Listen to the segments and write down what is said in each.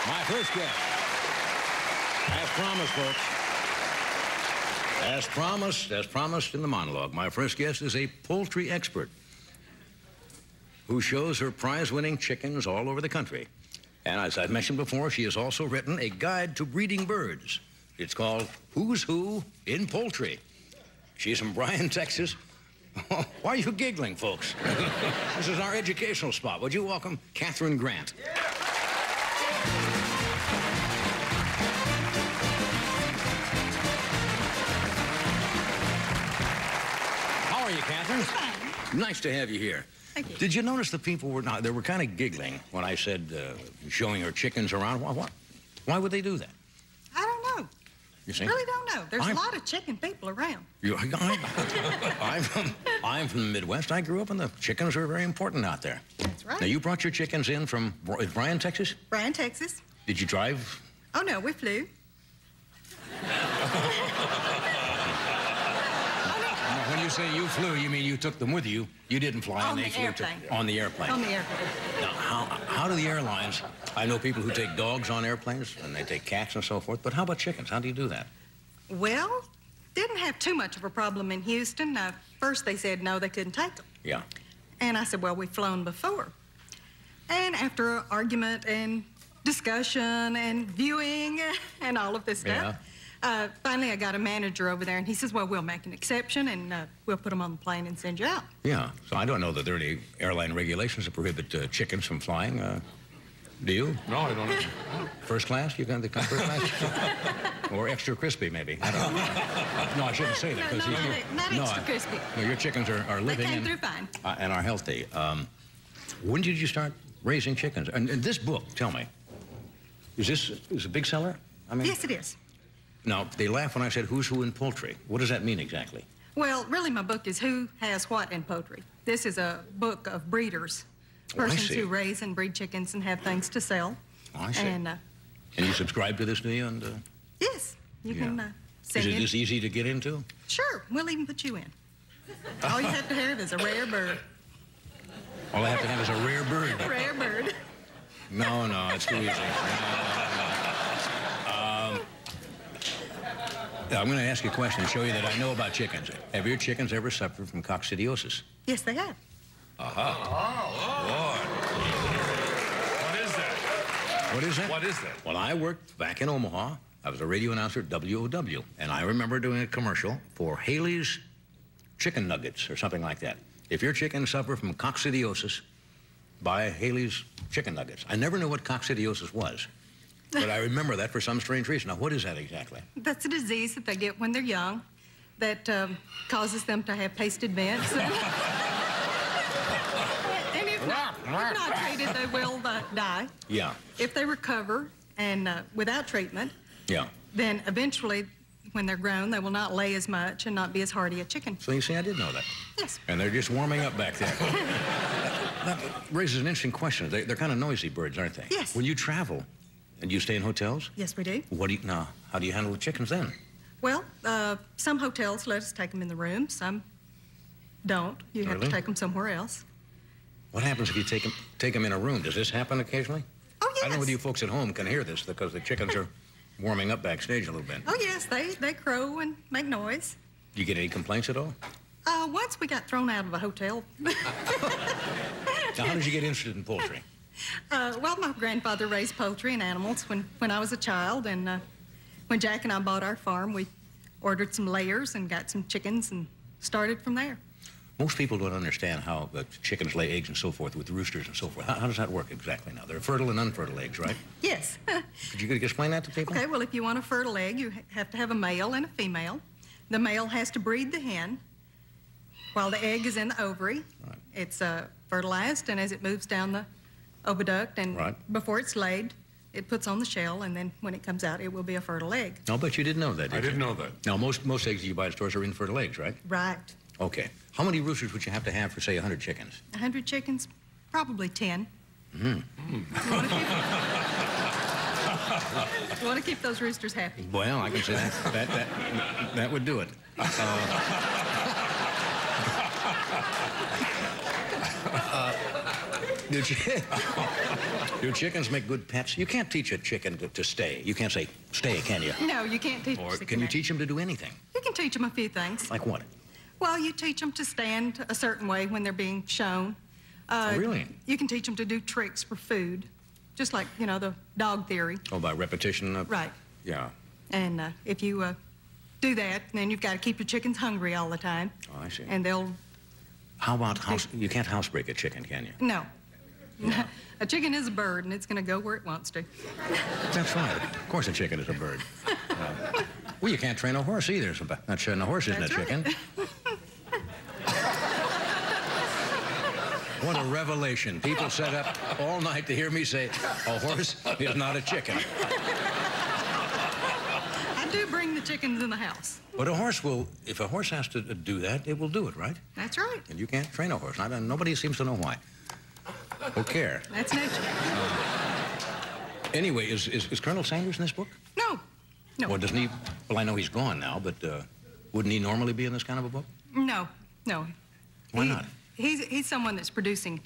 My first guest. As promised, folks. As promised in the monologue, my first guest is a poultry expert who shows her prize-winning chickens all over the country. And as I've mentioned before, she has also written a guide to breeding birds. It's called Who's Who in Poultry. She's from Bryan, Texas. Why are you giggling, folks? This is our educational spot. Would you welcome Catherine Grant? How are you, Catherine? Fine. Nice to have you here. Thank you. Did you notice the people were they were kind of giggling when I said showing her chickens around? Why would they do that? I don't know. You see? I really don't know. There's a lot of chicken people around. I'm from the Midwest. I grew up and the chickens are very important out there. That's right. Now, you brought your chickens in from Bryan, Texas? Bryan, Texas. Did you drive? Oh, no, we flew. When you say you flew, you mean you took them with you. You didn't fly On the airplane. On the airplane. On the airplane. Now, how do the airlines... I know people who take dogs on airplanes, and they take cats and so forth, but how about chickens? How do you do that? Well, didn't have too much of a problem in Houston. First they said no, they couldn't take them. Yeah. And I said, well, we've flown before. And after argument and discussion and viewing and all of this stuff, finally I got a manager over there, and he says, well, we'll make an exception, and we'll put them on the plane and send you out. Yeah, so I don't know that there are any airline regulations that prohibit chickens from flying. Do you? No, I don't know. First class? You can come first class? Or extra crispy, maybe. I don't know. No, I shouldn't say that. Not extra crispy. No, your chickens are living they came through fine. And are healthy. When did you start raising chickens? And this book, tell me, is a big seller? I mean, yes, it is. Now, they laugh when I said who's who in poultry. What does that mean exactly? Well, really, my book is Who Has What in Poultry. This is a book of breeders. Persons who raise and breed chickens and have things to sell. Oh, I see. And you subscribe to this, do you? And, yes, you can send Is it this easy to get into? Sure, we'll even put you in. All you have to have is a rare bird. All I have to have is a rare bird. A rare bird. No, it's too easy. I'm going to ask you a question to show you that I know about chickens. Have your chickens ever suffered from coccidiosis? Yes, they have. Aha. Oh, Lord. What is that? What is that? What is that? Well, I worked back in Omaha. I was a radio announcer at WOW, and I remember doing a commercial for Haley's Chicken Nuggets or something like that. If your chickens suffer from coccidiosis, buy Haley's Chicken Nuggets. I never knew what coccidiosis was, but I remember that for some strange reason. Now, what is that exactly? That's a disease that they get when they're young that causes them to have pasted vents. And if not treated, they will die. Yeah. If they recover and without treatment, then eventually, when they're grown, they will not lay as much and not be as hardy a chicken. So you see, I did know that. Yes. And they're just warming up back there. That raises an interesting question. They're kind of noisy birds, aren't they? Yes. When you travel, and you stay in hotels? Yes, we do. How do you handle the chickens then? Well, some hotels let us take them in the room. Some don't. You have to take them somewhere else. What happens if you take them in a room? Does this happen occasionally? Oh, yes. I don't know whether you folks at home can hear this because the chickens are warming up backstage a little bit. Oh, yes. They crow and make noise. Do you get any complaints at all? Once we got thrown out of a hotel. Now, how did you get interested in poultry? Well, my grandfather raised poultry and animals when I was a child, and when Jack and I bought our farm, we ordered some layers and got some chickens and started from there. Most people don't understand how chickens lay eggs and so forth with roosters and so forth. How does that work exactly now? There are fertile and unfertile eggs, right? Yes. Could you explain that to people? Okay, well, if you want a fertile egg, you have to have a male and a female. The male has to breed the hen while the egg is in the ovary. Right. It's fertilized, and as it moves down the oviduct and before it's laid, it puts on the shell, and then when it comes out, it will be a fertile egg. I'll bet you didn't know that, did you? I didn't know that. Now, most eggs you buy at stores are infertile eggs, right? Right. Okay. How many roosters would you have to have for, say, 100 chickens? 100 chickens? Probably 10. Mm. You want to keep those roosters happy. Well, I can say that would do it. Do chickens make good pets? You can't teach a chicken to stay. You can't say, stay, can you? No, you can't teach Or a chicken can you that. teach them to do anything? You can teach them a few things. Like what? Well, you teach them to stand a certain way when they're being shown. Oh, really? You can teach them to do tricks for food, just like, you know, the dog theory. Oh, by repetition? Right. Yeah. And if you do that, then you've got to keep your chickens hungry all the time. Oh, I see. And they'll... How about you can't housebreak a chicken, can you? No. A chicken is a bird, and it's going to go where it wants to. That's right. Of course a chicken is a bird. Well, you can't train a horse either. So not sure a horse isn't a chicken. What a revelation. People sat up all night to hear me say, a horse is not a chicken. I do bring the chickens in the house. But a horse will, if a horse has to do that, it will do it, right? That's right. And you can't train a horse. Nobody seems to know why. Or care. That's nature. Anyway, is Colonel Sanders in this book? No. No. Or doesn't he? Well, I know he's gone now, but wouldn't he normally be in this kind of a book? No. No. Why not? He's someone that's producing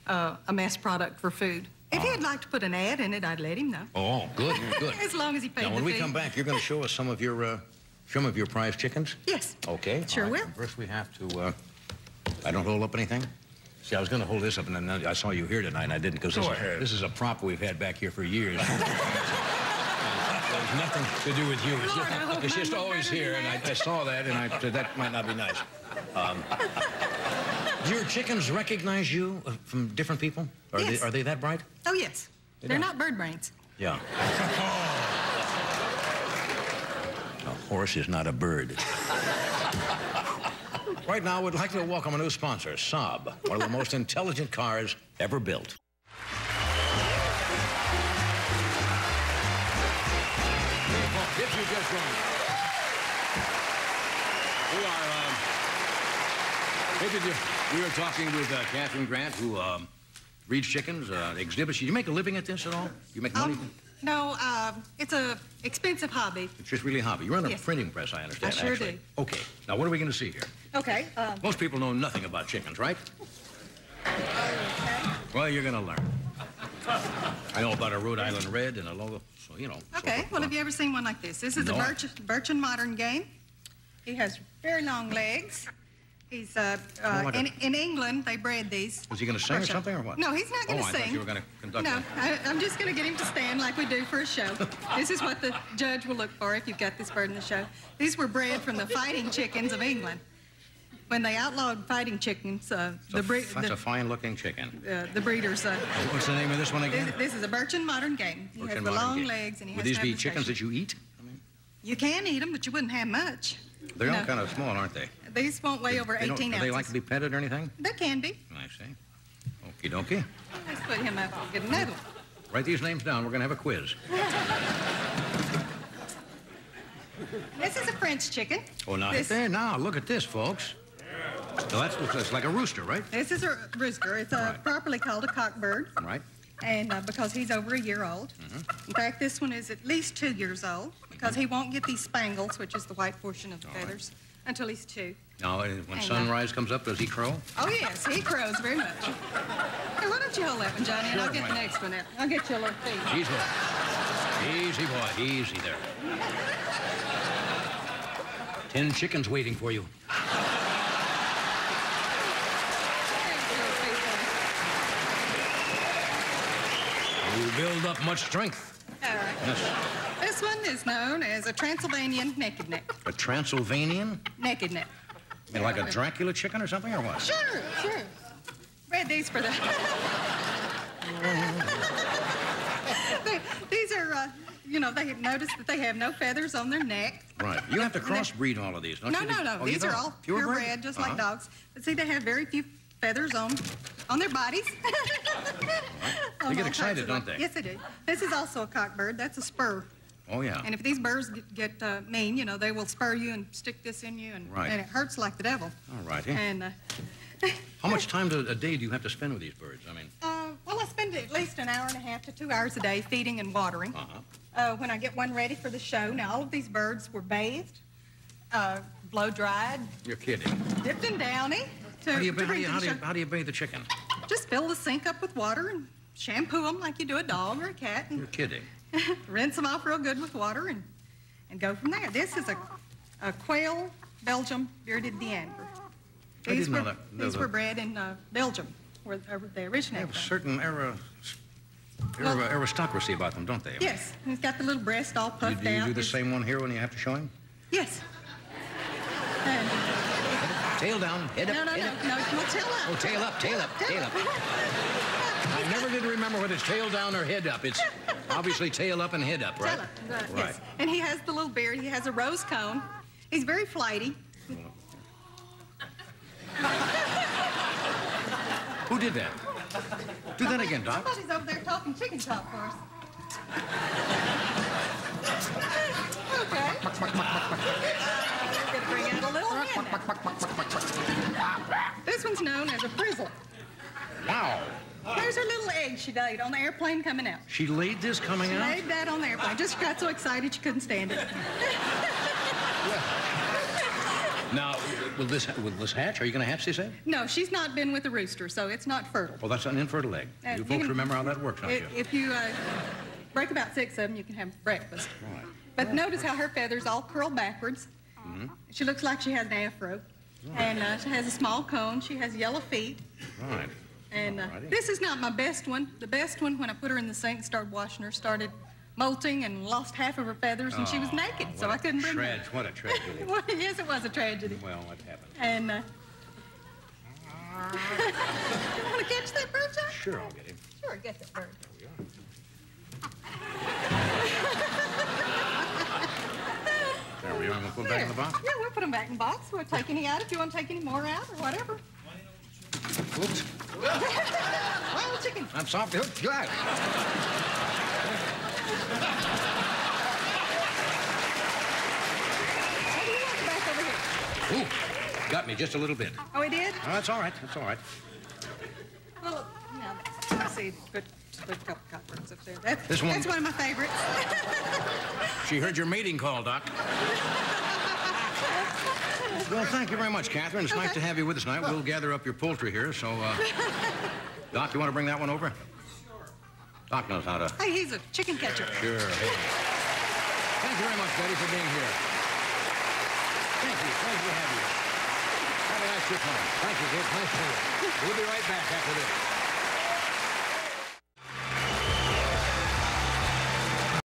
a mass product for food. If he'd like to put an ad in it, I'd let him know. Oh, good, good. As long as he paid Now, the when we fee. come back, you're going to show us some of your prize chickens? Yes. Okay. Sure all right. will. And first, we have to. I don't hold up anything. See, I was going to hold this up, and then I saw you here tonight, and I didn't, because this is a prop we've had back here for years. There's nothing to do with you. It's just always here, and I saw that, and I said that might not be nice. Do your chickens recognize you from different people? Yes. Are they that bright? Oh, yes. They're not bird brains. Yeah. A horse is not a bird. Right now, we'd like to welcome a new sponsor, Saab, one of the most intelligent cars ever built. If you just joined. We were talking with Catherine Grant, who breeds chickens, exhibits. Do you make a living at this at all? You make money? No, it's a expensive hobby. It's just really a hobby. You run a Yes. printing press, I understand. I sure actually. do. Okay. Now, what are we going to see here? Okay. Most people know nothing about chickens, right? Well, you're going to learn. I know about a Rhode Island Red and a logo, so, you know. Okay. Well, have you ever seen one like this? This is No. a Birchen modern game. He has very long legs. He's like in England. They bred these. Is he going to sing or for show. something or what? No, he's not going to I sing. thought you were going to conduct No, one. I'm just going to get him to stand like we do for a show. This is what the judge will look for if you've got this bird in the show. These were bred from the fighting chickens of England. When they outlawed fighting chickens, That's a fine-looking chicken. the breeders. What's the name of this one again? This is a Birchen modern game. He has Birchen the modern long game. legs, and he Would has these to be have the chickens station. that you eat? I mean, You can eat them, but you wouldn't have much. they're all No. kind of small, aren't they? These won't weigh over 18 Do ounces. they like to be petted or anything? They can be. I see. Okie dokie. Let's put him up and get another one. Write these names down. We're going to have a quiz. This is a French chicken. Oh, now, This- there, now, look at this, folks. So that's like a rooster, right? This is a rooster. It's Right. properly called a cockbird, Right. and because he's over a year old. In fact, this one is at least 2 years old because he won't get these spangles, which is the white portion of the feathers, until he's 2. Now, when Hang sunrise comes up, does he crow? Oh, yes, he crows very much. Hey, why don't you hold that one, Johnny, and I'll get the next one out. I'll get you a little feed. Easy boy, easy there. 10 chickens waiting for you. You build up much strength. All right. Yes. This one is known as a Transylvanian naked neck. A Transylvanian? Naked neck. I mean, like a Dracula chicken or something, or what? Sure, sure. Bred these for the... These are, they have noticed that they have no feathers on their neck. Right. You have to crossbreed all of these, don't No, you? no, no. Oh, you These are don't? all Purebred? purebred, just like dogs. But see, they have very few feathers on their bodies. They get excited, don't they? Yes, they do. This is also a cockbird. That's a spur. Oh, yeah. And if these birds get mean, they will spur you and stick this in you, and it hurts like the devil. All righty. And How much time a day do you have to spend with these birds? I mean, well, I spend at least an hour and a half to 2 hours a day feeding and watering. When I get one ready for the show. Now, all of these birds were bathed, blow dried, you're kidding. dipped in downy. How do you bathe the chicken? just fill the sink up with water and shampoo them like you do a dog or a cat. And You're kidding. rinse them off real good with water and go from there. This is a quail Belgium bearded Deandra. These were bred in Belgium, where they They originated have a from. certain aristocracy about them, don't they? Yes, he's got the little breast all puffed Do you out. do the same one here when you have to show him? Yes. And, Tail down, head up, no, head up. well, tail up. Oh, tail up, tail up, tail up. I never did remember whether it's tail down or head up. It's obviously tail up and head up, right? Tail up, right. Right. Yes. And he has the little beard. He has a rose cone. He's very flighty. Who did that? Do that again, Doc. Somebody's over there talking chicken chop for us. Okay. Gonna bring out a little hen now. This one's known as a frizzle. Wow. There's her little egg she laid on the airplane coming out. She laid this coming out? Laid that on the airplane. Just got so excited she couldn't stand it. Now, will this hatch? Are you going to hatch this egg? No, she's not been with a rooster, so it's not fertile. Well, that's an infertile egg. You folks remember how that works, don't you? If you break about 6 of them, you can have breakfast. Right. But notice how her feathers all curl backwards. Mm-hmm. She looks like she has an afro. Right. And she has a small cone. She has yellow feet. Right. And Alrighty. this is not my best one. The best one, when I put her in the sink and started washing her, started molting and lost half of her feathers, and she was naked, so I couldn't bring her. What a tragedy. Well, yes, it was a tragedy. Well, what happened? And you want to catch that bird, John? Sure, I'll get him. Sure, get that bird. There we are. There we are. I'm going to put it back in the box. Yeah, we'll put them back in the box. We'll take any out if you want to take any more out or whatever. Oops. Wild chicken. I'm soft hooked. God. What do you want back over here? Ooh, got me just a little bit. Oh, he did? Oh, that's all right. That's all right. Well, now, let's see. Put a couple cottonwoods up there. This one- That's one of my favorites. She heard your meeting call, Doc. Well, thank you very much, Catherine. It's nice to have you with us tonight. We'll gather up your poultry here, so, Doc, you want to bring that one over? Doc knows how to... Hey, he's a chicken catcher. Sure. Hey. Thank you very much, Betty, for being here. Thank you. Pleasure to have you. Have a nice trip home. Thank you, kid. Nice to see you. We'll be right back after this.